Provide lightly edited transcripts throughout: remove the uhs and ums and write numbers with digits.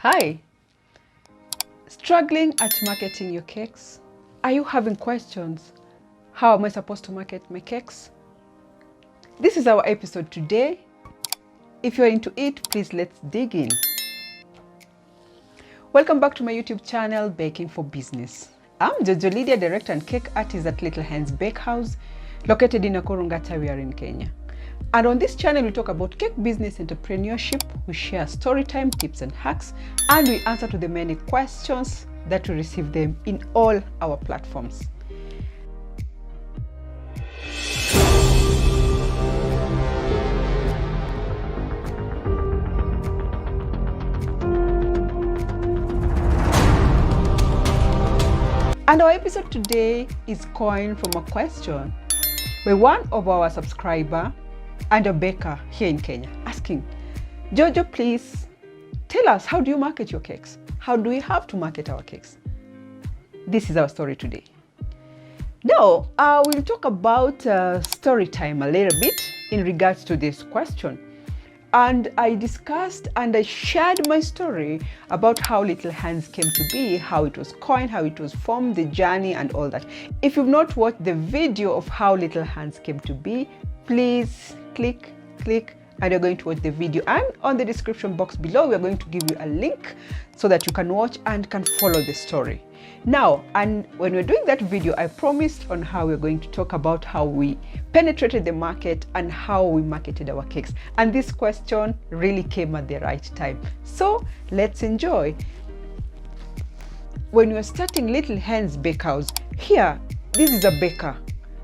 Hi! Struggling at marketing your cakes? Are you having questions? How am I supposed to market my cakes? This is our episode today. If you're into it, please let's dig in. Welcome back to my YouTube channel, Baking for Business. I'm Jojo Lydia, director and cake artist at Little Hands Bakehouse, located in Nakuru, Ngata. We are in Kenya. And on this channel, we talk about cake business entrepreneurship. We share story time, tips and hacks, and we answer to the many questions that we receive them in all our platforms. And our episode today is coined from a question by one of our subscribers and a baker here in Kenya, asking, Jojo, please tell us, how do you market your cakes? How do we have to market our cakes? This is our story today. Now, we'll talk about story time a little bit in regards to this question. And I discussed and I shared my story about how Little Hands came to be, how it was coined, how it was formed, the journey and all that. If you've not watched the video of how Little Hands came to be, please click, and you're going to watch the video. And on the description box below, we're going to give you a link so that you can watch and can follow the story. Now, and when we're doing that video, I promised on how we're going to talk about how we penetrated the market and how we marketed our cakes. And this question really came at the right time. So let's enjoy. When you're starting Little Hands Bakehouse, here, this is a baker.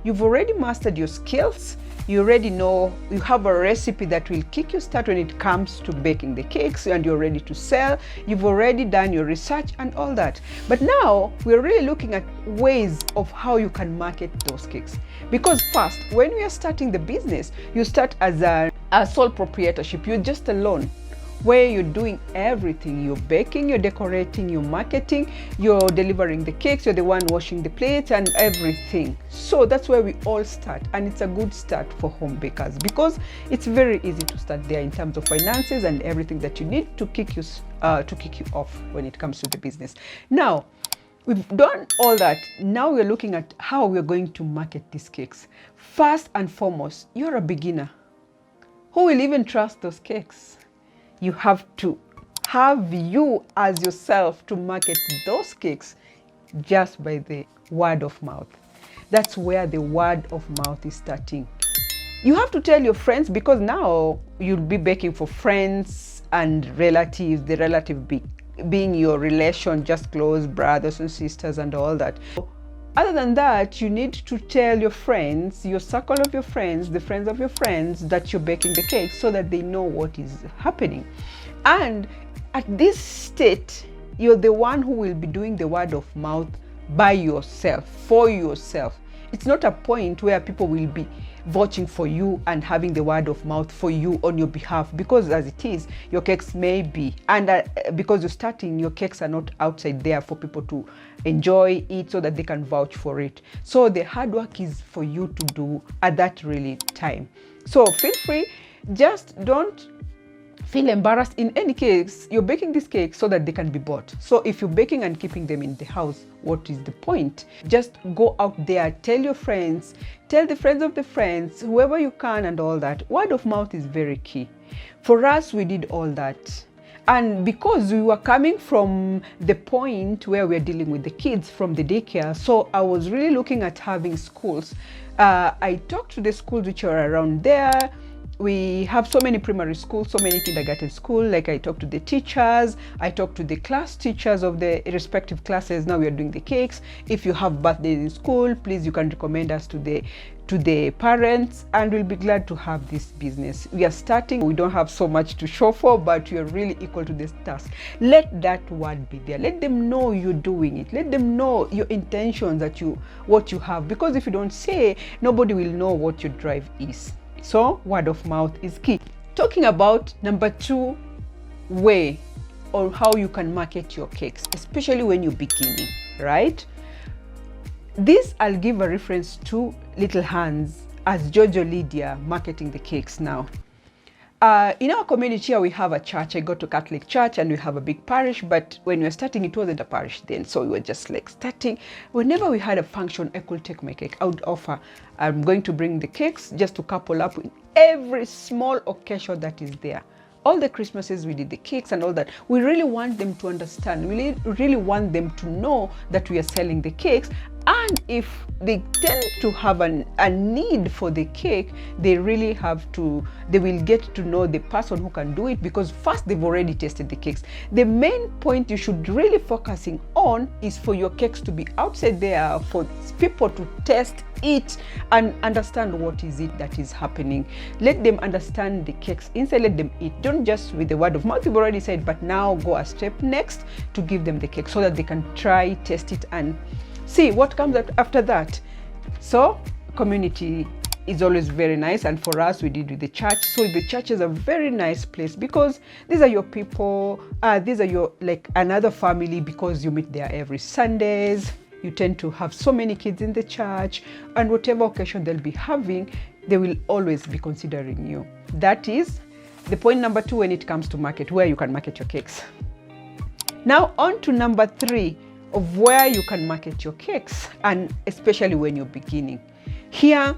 You've already mastered your skills. You already know, you have a recipe that will kick you start when it comes to baking the cakes, and you're ready to sell. You've already done your research and all that. But now we're really looking at ways of how you can market those cakes. Because first, when we are starting the business, you start as a sole proprietorship. You're just alone, where you're doing everything. You're baking, you're decorating, you're marketing, you're delivering the cakes, you're the one washing the plates and everything. So that's where we all start, and it's a good start for home bakers because it's very easy to start there in terms of finances and everything that you need to kick you off when it comes to the business. Now, we've done all that. Now we're looking at how we're going to market these cakes. First and foremost, you're a beginner. Who will even trust those cakes? You have to have you as yourself to market those cakes just by the word of mouth. That's where the word of mouth is starting. You have to tell your friends, because now you'll be baking for friends and relatives, the relative being your relation, just close brothers and sisters and all that. Other than that, you need to tell your friends, your circle of your friends, the friends of your friends, that you're baking the cake so that they know what is happening. And at this state, you're the one who will be doing the word of mouth by yourself, for yourself. It's not a point where people will be vouching for you and having the word of mouth for you on your behalf, because as it is, your cakes may be, and because you're starting, your cakes are not outside there for people to enjoy it so that they can vouch for it. So the hard work is for you to do at that really time. So feel free, just don't feel embarrassed. In any case, you're baking these cakes so that they can be bought. So if you're baking and keeping them in the house, what is the point? Just go out there, tell your friends, tell the friends of the friends, whoever you can and all that. Word of mouth is very key. For us, we did all that. And because we were coming from the point where we're dealing with the kids from the daycare, so I was really looking at having schools. I talked to the schools which are around there. We have so many primary schools, so many kindergarten schools. Like, I talked to the teachers, I talked to the class teachers of the respective classes. Now we are doing the cakes. If you have birthdays in school, please, you can recommend us to the parents, and we'll be glad to have this business. We are starting, we don't have so much to show for, but we are really equal to this task. Let that word be there. Let them know you're doing it. Let them know your intentions, what you have, because if you don't say, nobody will know what your drive is. So word of mouth is key. Talking about number 2 way or how you can market your cakes, especially when you're beginning, right? This I'll give a reference to Little Hands as Jojo Lydia marketing the cakes now. In our community here, we have a church. I go to Catholic church and we have a big parish, but when we were starting, it wasn't a parish then. So we were just like starting. Whenever we had a function, I could take my cake. I would offer, I'm going to bring the cakes just to couple up with every small occasion that is there. All the Christmases we did the cakes and all that. We really want them to understand. We really want them to know that we are selling the cakes. And if they tend to have a need for the cake, they really have to, they will get to know the person who can do it, because first they've already tasted the cakes. The main point you should really focusing on is for your cakes to be outside there, for people to test it and understand what is it that is happening. Let them understand the cakes inside, let them eat. Don't just with the word of mouth, you've already said, but now go a step next to give them the cake so that they can try, taste it, and see what comes after that. So community is always very nice, and for us we did with the church. So the church is a very nice place because these are your people, these are your like another family, because you meet there every Sundays. You tend to have so many kids in the church, and whatever occasion they'll be having, they will always be considering you. That is the point number 2 when it comes to market, where you can market your cakes. Now on to number 3 of where you can market your cakes, and especially when you're beginning. Here,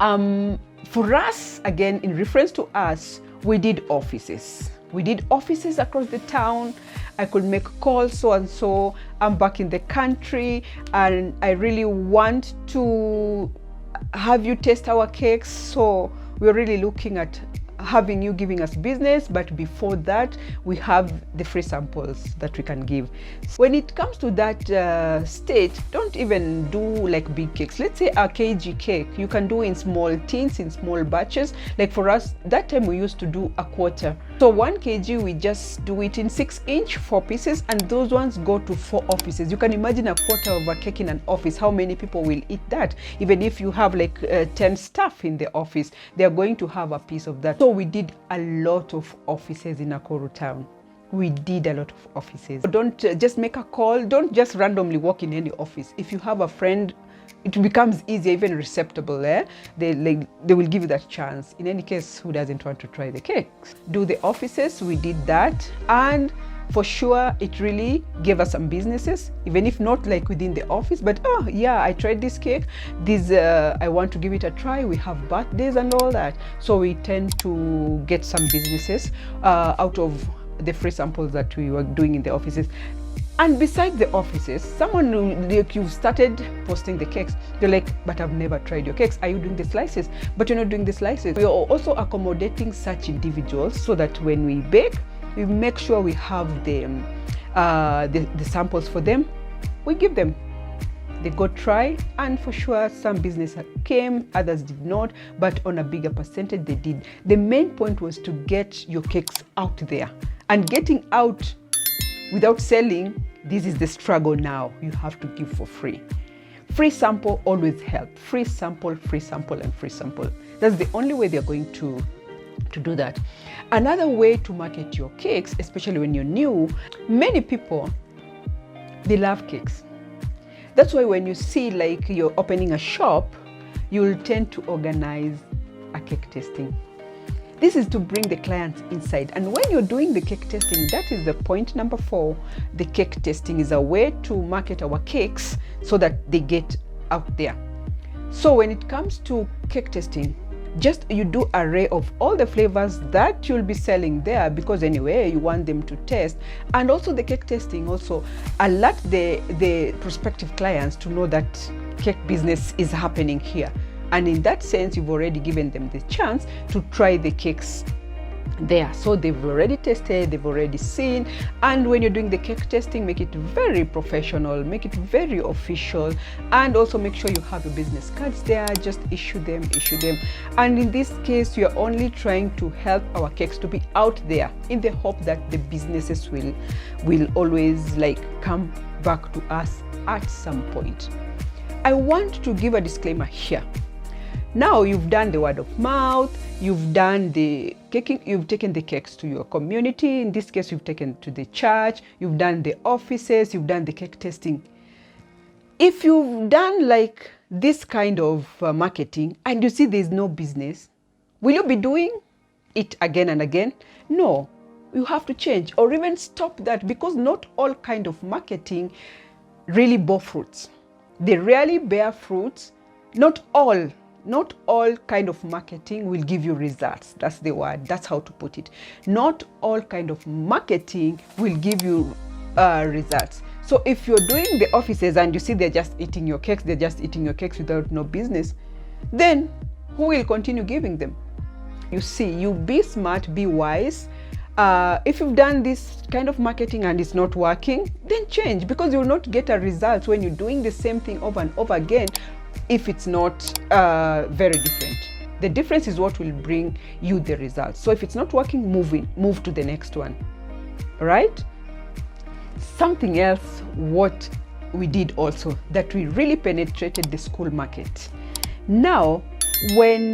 for us, again, in reference to us, we did offices. We did offices across the town. I could make calls, so and so, I'm back in the country and I really want to have you taste our cakes. So we're really looking at having you giving us business, but before that we have the free samples that we can give. When it comes to that state, don't even do like big cakes. Let's say a kg cake, you can do in small tins, in small batches. Like for us that time we used to do a quarter, so 1 kg we just do it in 6-inch 4 pieces, and those ones go to 4 offices. You can imagine a quarter of a cake in an office, how many people will eat that? Even if you have like 10 staff in the office, they are going to have a piece of that. So we did a lot of offices in Nakuru town. We did a lot of offices. Don't just make a call. Don't just randomly walk in any office. If you have a friend, it becomes easier, even acceptable. They will give you that chance. In any case, who doesn't want to try the cakes? Do the offices. We did that, and for sure it really gave us some businesses, even if not like within the office, but oh yeah, I tried this cake, this I want to give it a try. We have birthdays and all that, so we tend to get some businesses out of the free samples that we were doing in the offices. And besides the offices, someone like, you've started posting the cakes, they're like, but I've never tried your cakes. Are you doing the slices? But you're not doing the slices. We are also accommodating such individuals so that when we bake, we make sure we have the samples for them. We give them, they go try, and for sure some business came, others did not, but on a bigger percentage they did. The main point was to get your cakes out there, and getting out without selling, this is the struggle now. You have to give for free. Free sample always help. Free sample, and free sample. That's the only way they're going to do that. Another way to market your cakes, especially when you're new, many people, they love cakes. That's why when you see like you're opening a shop, you'll tend to organize a cake tasting. This is to bring the clients inside. And when you're doing the cake tasting, that is the point number 4. The cake tasting is a way to market our cakes so that they get out there. So when it comes to cake tasting, just you do an array of all the flavors that you'll be selling there, because anyway you want them to taste. And also the cake tasting also alert the prospective clients to know that cake business is happening here. And in that sense, you've already given them the chance to try the cakes there. So they've already tested, they've already seen. And when you're doing the cake testing, make it very professional, make it very official, and also make sure you have your business cards there. Just issue them. And in this case, you're only trying to help our cakes to be out there in the hope that the businesses will always like come back to us at some point. I want to give a disclaimer here. Now you've done the word of mouth, you've done the caking, you've taken the cakes to your community. In this case, you've taken to the church, you've done the offices, you've done the cake testing. If you've done like this kind of marketing and you see there's no business, will you be doing it again and again. No, you have to change or even stop that, because not all kind of marketing really bear fruits. They rarely bear fruits. Not all kind of marketing will give you results. That's the word. That's how to put it. Not all kind of marketing will give you results. So if you're doing the offices and you see they're just eating your cakes without no business, then who will continue giving them? You see, you be smart, be wise. If you've done this kind of marketing and it's not working, then change, because you will not get a result when you're doing the same thing over and over again if it's not very different. The difference is what will bring you the results. So if it's not working, move to the next one. Right? Something else what we did also, that we really penetrated the school market. Now, when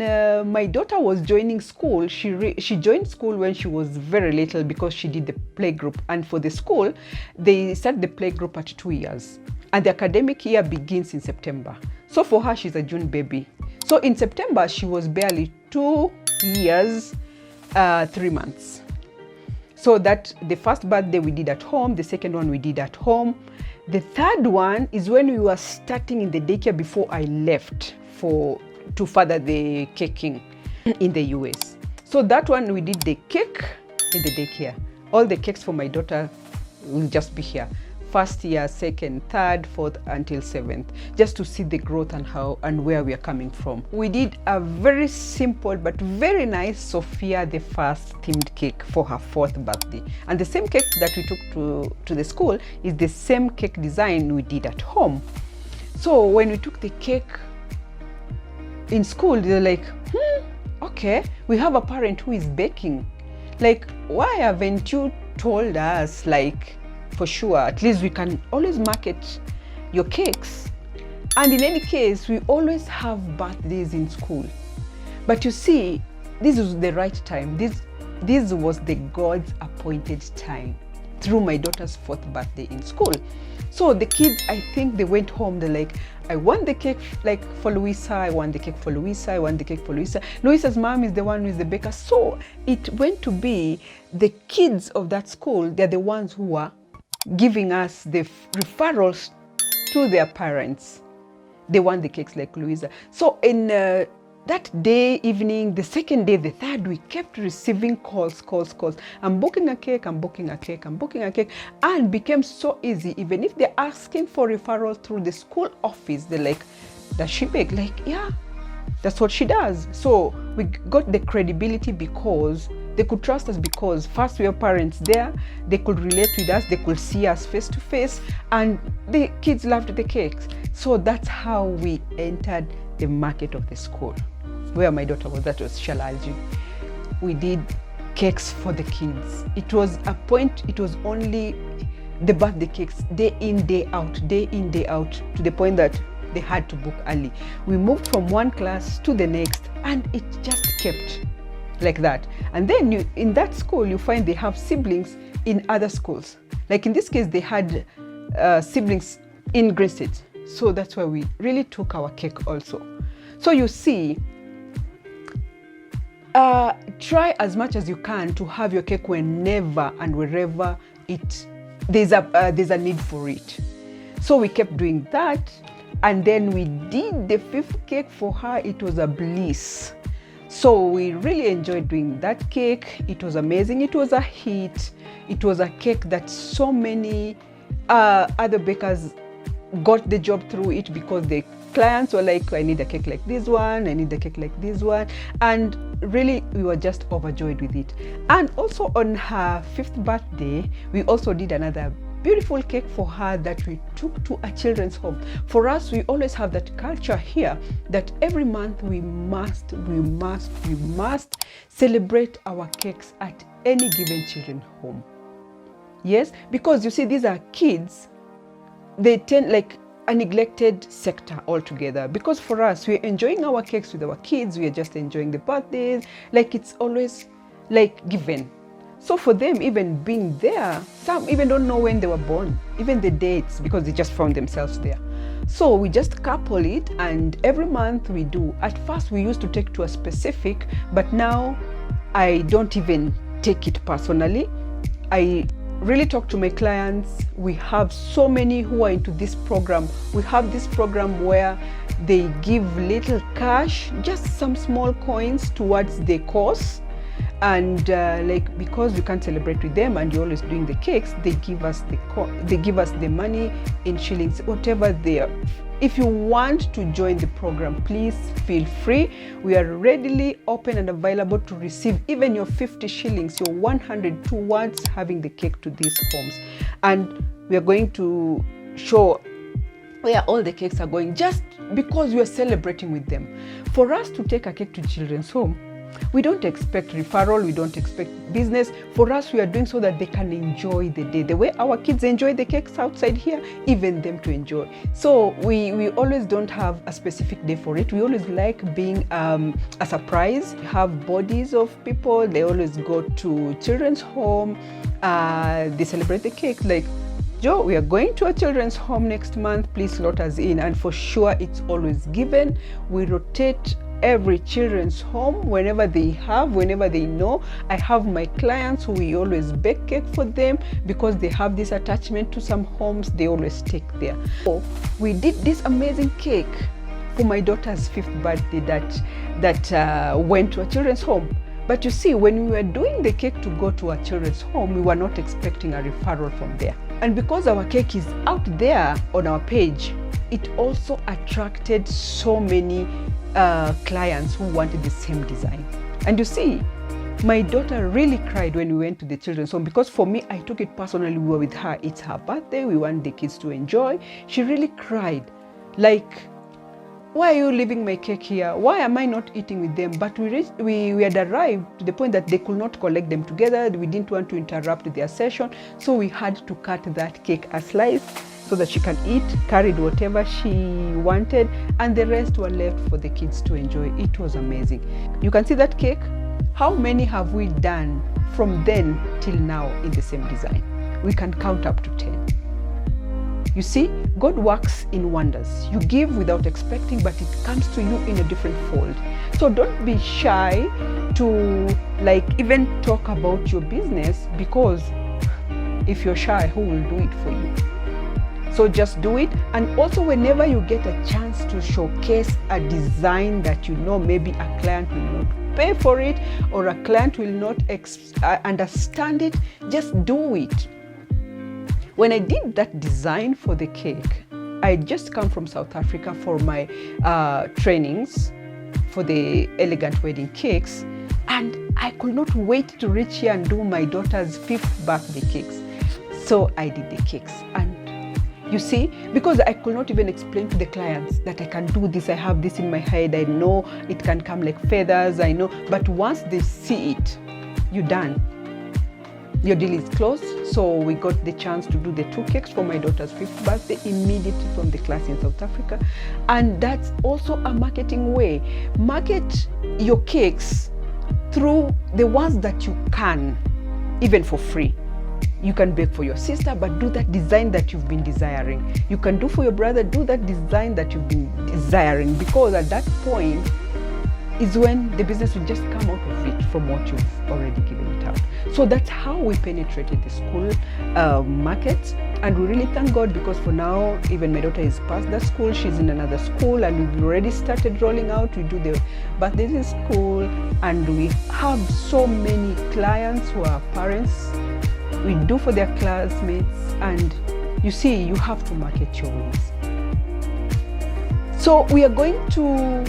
my daughter was joining school, she joined school when she was very little, because she did the playgroup. And for the school, they start the playgroup at 2 years. And the academic year begins in September. So for her, she's a June baby. So in September, she was barely 2 years, 3 months. So that the first birthday we did at home, the second one we did at home. The third one is when we were starting in the daycare before I left to further the caking in the US. So that one we did the cake in the daycare. All the cakes for my daughter will just be here. First year, second, third, fourth, until seventh, just to see the growth and how and where we are coming from. We did a very simple but very nice Sophia the First themed cake for her 4th birthday. And the same cake that we took to the school is the same cake design we did at home. So when we took the cake in school, they're like, okay, we have a parent who is baking. Like, why haven't you told us, like, for sure, at least we can always market your cakes. And in any case, we always have birthdays in school. But you see, this was the right time. This was the God's appointed time through my daughter's 4th birthday in school. So the kids, I think they went home, they're like, I want the cake like for Louisa, I want the cake for Louisa, I want the cake for Louisa. Louisa's mom is the one who is the baker. So it went to be the kids of that school, they're the ones who are giving us the referrals to their parents. They want the cakes like Louisa. So in that day, evening, the second day, the third, we kept receiving calls. I'm booking a cake, I'm booking a cake, I'm booking a cake. And became so easy. Even if they're asking for referrals through the school office, they're like, does she bake? Like, yeah, that's what she does. So we got the credibility because they could trust us, because first we have parents there, they could relate with us, they could see us face to face, and the kids loved the cakes. So that's how we entered the market of the school. Where my daughter was, that was Shalaji. We did cakes for the kids. It was only the birthday cakes, day in, day out, to the point that they had to book early. We moved from one class to the next, and it just kept like that. And then in that school, you find they have siblings in other schools. Like in this case, they had siblings in Greensit. So that's why we really took our cake also. So you see, try as much as you can to have your cake whenever and wherever there's a need for it. So we kept doing that. And then we did the 5th cake for her. It was a bliss. So we really enjoyed doing that cake. It was amazing. It was a hit. It was a cake that so many other bakers got the job through it, because the clients were like, I need a cake like this one, I need a cake like this one. And really, we were just overjoyed with it. And also on her 5th birthday, we also did another beautiful cake for her that we took to a children's home. For us, we always have that culture here that every month we must celebrate our cakes at any given children's home. Yes, because you see, these are kids. They tend like a neglected sector altogether, because for us, we're enjoying our cakes with our kids. We are just enjoying the birthdays. Like, it's always like given. So for them, even being there, some even don't know when they were born, even the dates, because they just found themselves there. So we just couple it, and every month we do. At first we used to take to a specific, but now I don't even take it personally. I really talk to my clients. We have so many who are into this program. We have this program where they give little cash, just some small coins towards the course. And like, because we can't celebrate with them and you're always doing the cakes, they give us the money in shillings, whatever they are. If you want to join the program, please feel free. We are readily open and available to receive even your 50 shillings, your 100 towards having the cake to these homes. And we are going to show where all the cakes are going, just because we are celebrating with them. For us to take a cake to children's home, we don't expect referral, we don't expect business. For us, we are doing so that they can enjoy the day. The way our kids enjoy the cakes outside here, even them to enjoy. So we always don't have a specific day for it. We always like being a surprise. We have bodies of people, they always go to children's home, they celebrate the cake. Like, Joe, we are going to a children's home next month, please slot us in. And for sure, it's always given. We rotate every children's home whenever they know. I have my clients who we always bake cake for them because they have this attachment to some homes, they always take there. So we did this amazing cake for my daughter's 5th birthday that went to a children's home. But you see, when we were doing the cake to go to a children's home, we were not expecting a referral from there. And because our cake is out there on our page, it also attracted so many clients who wanted the same design. And you see, my daughter really cried when we went to the children's home, because for me, I took it personally. We were with her, it's her birthday, we want the kids to enjoy. She really cried, like, why are you leaving my cake here? Why am I not eating with them? But we had arrived to the point that they could not collect them together. We didn't want to interrupt their session, so we had to cut that cake a slice so that she can eat, carried whatever she wanted, and the rest were left for the kids to enjoy. It was amazing. You can see that cake. How many have we done from then till now in the same design? We can count up to 10. You see, God works in wonders. You give without expecting, but it comes to you in a different fold. So don't be shy to even talk about your business, because if you're shy, who will do it for you? So just do it. And also, whenever you get a chance to showcase a design that you know maybe a client will not pay for it, or a client will not understand it, just do it. When I did that design for the cake, I just come from South Africa for my trainings for the elegant wedding cakes, and I could not wait to reach here and do my daughter's 5th birthday cakes. So I did the cakes, and you see, because I could not even explain to the clients that I can do this, I have this in my head, I know it can come like feathers, I know, but once they see it, you're done. Your deal is closed. So we got the chance to do the 2 cakes for my daughter's 5th birthday immediately from the class in South Africa. And that's also a marketing way. Market your cakes through the ones that you can, even for free. You can bake for your sister, but do that design that you've been desiring. You can do for your brother, do that design that you've been desiring, because at that point is when the business will just come out of it from what you've already given it out. So that's how we penetrated the school market. And we really thank God, because for now, even my daughter is past that school, she's in another school, and we've already started rolling out. We do the birthdays in school, and we have so many clients who are parents. We do for their classmates, and you see, you have to market your ways. So we are going to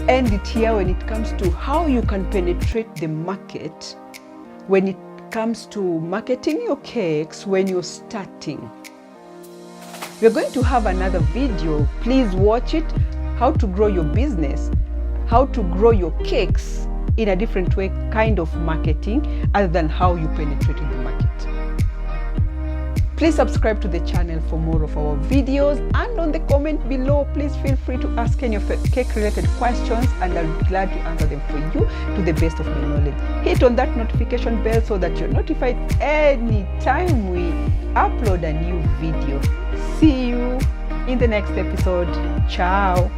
end it here when it comes to how you can penetrate the market when it comes to marketing your cakes when you're starting. We're going to have another video. Please watch it. How to grow your business, how to grow your cakes in a different way, kind of marketing, other than how you penetrated the market. Please subscribe to the channel for more of our videos, and on the comment below, please feel free to ask any of your cake related questions, and I'll be glad to answer them for you to the best of my knowledge. Hit on that notification bell so that you're notified anytime we upload a new video. See you in the next episode. Ciao.